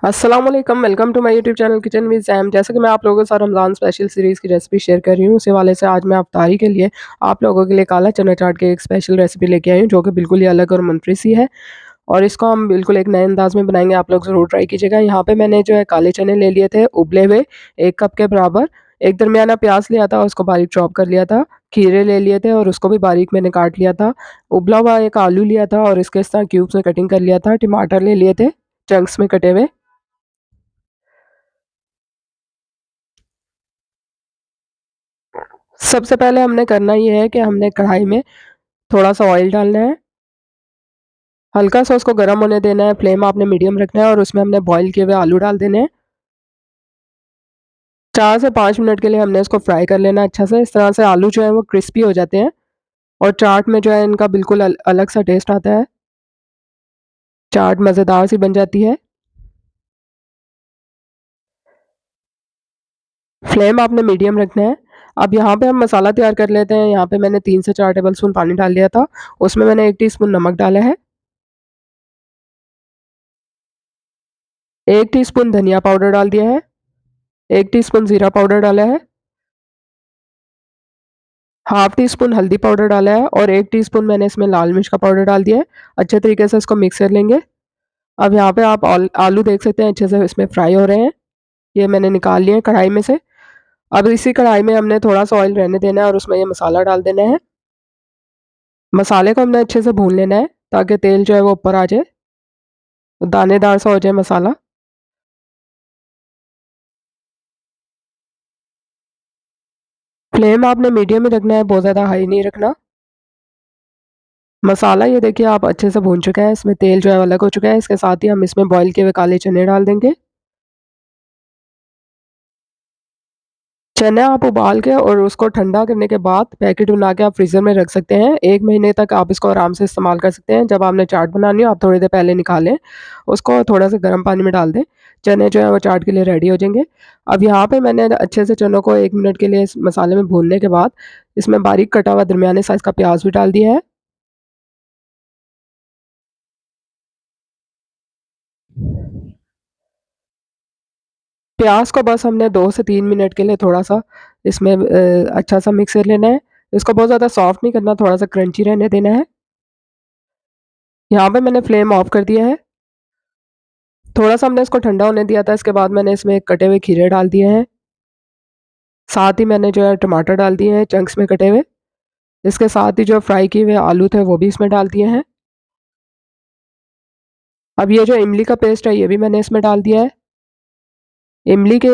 अस्सलाम वालेकुम, welcome to my YouTube channel kitchen with Sam. जैसा कि मैं आप लोगों के साथ रमज़ान स्पेशल सीरीज़ की रेसिपी शेयर कर रही हूँ, उसी हवाले से आज मैं इफ्तारी के लिए आप लोगों के लिए काला चना चाट की एक स्पेशल रेसिपी लेके आई हूँ, जो कि बिल्कुल ही अलग और मुनफ़रिद सी है और इसको हम बिल्कुल एक नए अंदाज़ में बनाएँगे। आप लोग ज़रूर ट्राई कीजिएगा। यहाँ पे मैंने जो है काले चने ले लिए थे उबले हुए 1 कप के बराबर, एक दरमियाना प्याज़ लिया था, उसको बारीक चॉप कर लिया था, खीरे ले लिए थे और उसको भी बारीक मैंने काट लिया था, उबला हुआ एक आलू लिया था और इसके इस तरह क्यूब्स में कटिंग कर लिया था, टमाटर ले लिए थे चंक्स में कटे हुए। सबसे पहले हमने करना ये है कि हमने कढ़ाई में थोड़ा-सा ऑयल डालना है, हल्का-सा उसको गरम होने देना है, फ्लेम आपने मीडियम रखना है और उसमें हमने बॉयल किए हुए आलू डाल देने हैं। 4 से 5 मिनट के लिए हमने इसको फ्राई कर लेना है अच्छा से, इस तरह से आलू जो है वो क्रिस्पी हो जाते हैं और चाट में जो है इनका बिल्कुल अलग-सा टेस्ट आता है, चाट मज़ेदार सी बन जाती है। फ्लेम आपने मीडियम रखना है। अब यहाँ पे हम मसाला तैयार कर लेते हैं, यहाँ पे मैंने 3 से 4 टेबलस्पून पानी डाल दिया था, उसमें मैंने 1 टीस्पून नमक डाला है, 1 टीस्पून धनिया पाउडर डाल दिया है, 1 टीस्पून ज़ीरा पाउडर डाला है, हाफ टी स्पून हल्दी पाउडर डाला है और 1 टीस्पून मैंने इसमें लाल मिर्च का पाउडर डाल दिया है। अच्छे तरीके से इसको मिक्स कर लेंगे। अब यहाँ पे आप आलू देख सकते हैं अच्छे से इसमें फ्राई हो रहे हैं। ये मैंने निकाल लिए हैं कढ़ाई में से। अब इसी कढ़ाई में हमने थोड़ा-सा ऑयल रहने देना है और उसमें ये मसाला डाल देना है। मसाले को हमने अच्छे से भून लेना है ताकि तेल जो है वो ऊपर आ जाए, दानेदार सा हो जाए मसाला। फ्लेम आपने मीडियम ही रखना है, बहुत ज़्यादा हाई नहीं रखना। मसाला ये देखिए आप अच्छे से भून चुका है, इसमें तेल जो है अलग हो चुका है। इसके साथ ही हम इसमें बॉयल किए हुए काले चने डाल देंगे। चना आप उबाल के और उसको ठंडा करने के बाद पैकेट बना के आप फ्रीज़र में रख सकते हैं। 1 महीने तक आप इसको आराम से इस्तेमाल कर सकते हैं। जब आपने चाट बनानी हो आप थोड़ी देर पहले निकालें, उसको थोड़ा-सा गर्म पानी में डाल दें। चने जो है वो चाट के लिए रेडी हो जाएँगे। अब यहाँ पे मैंने अच्छे से चनों को 1 मिनट के लिए इस मसाले में भूनने के बाद इसमें बारीक कटा हुआ दरमियाने साइज़ का प्याज़ भी डाल दिया है। प्याज़ को बस हमने 2 से 3 मिनट के लिए थोड़ा-सा इसमें अच्छा-सा मिक्स कर लेना है। इसको बहुत ज़्यादा सॉफ्ट नहीं करना, थोड़ा-सा क्रंची रहने देना है। यहाँ पे मैंने फ्लेम ऑफ कर दिया है। थोड़ा-सा हमने इसको ठंडा होने दिया था, इसके बाद मैंने इसमें कटे हुए खीरे डाल दिए हैं। साथ ही मैंने जो है टमाटर डाल दिए हैं चंक्स में कटे हुए। इसके साथ ही जो फ्राई किए हुए आलू थे वो भी इसमें डाल दिए हैं। अब ये जो इमली का पेस्ट है ये भी मैंने इसमें डाल दिया है। इमली के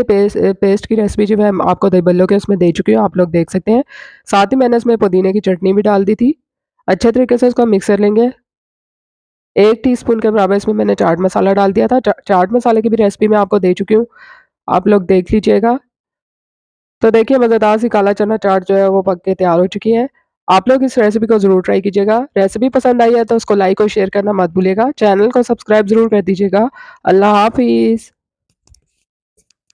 पेस्ट की रेसिपी जो है आपको दही बल्लों के उसमें दे चुकी हूँ, आप लोग देख सकते हैं। साथ ही मैंने इसमें पुदीने की चटनी भी डाल दी थी। अच्छे तरीके से इसको मिक्स कर लेंगे। 1 टीस्पून के बराबर इसमें मैंने चाट मसाला डाल दिया था। चाट मसाले की भी रेसिपी मैं आपको दे चुकी हूँ, आप लोग देख लीजिएगा। तो देखिए मज़ेदार सी काला चना चाट जो है वो पक के तैयार हो चुकी है। आप लोग इस रेसिपी को ज़रूर ट्राई कीजिएगा। रेसिपी पसंद आई है तो उसको लाइक और शेयर करना मत भूलिएगा। चैनल को सब्सक्राइब ज़रूर कर दीजिएगा। अल्लाह हाफ़िज़।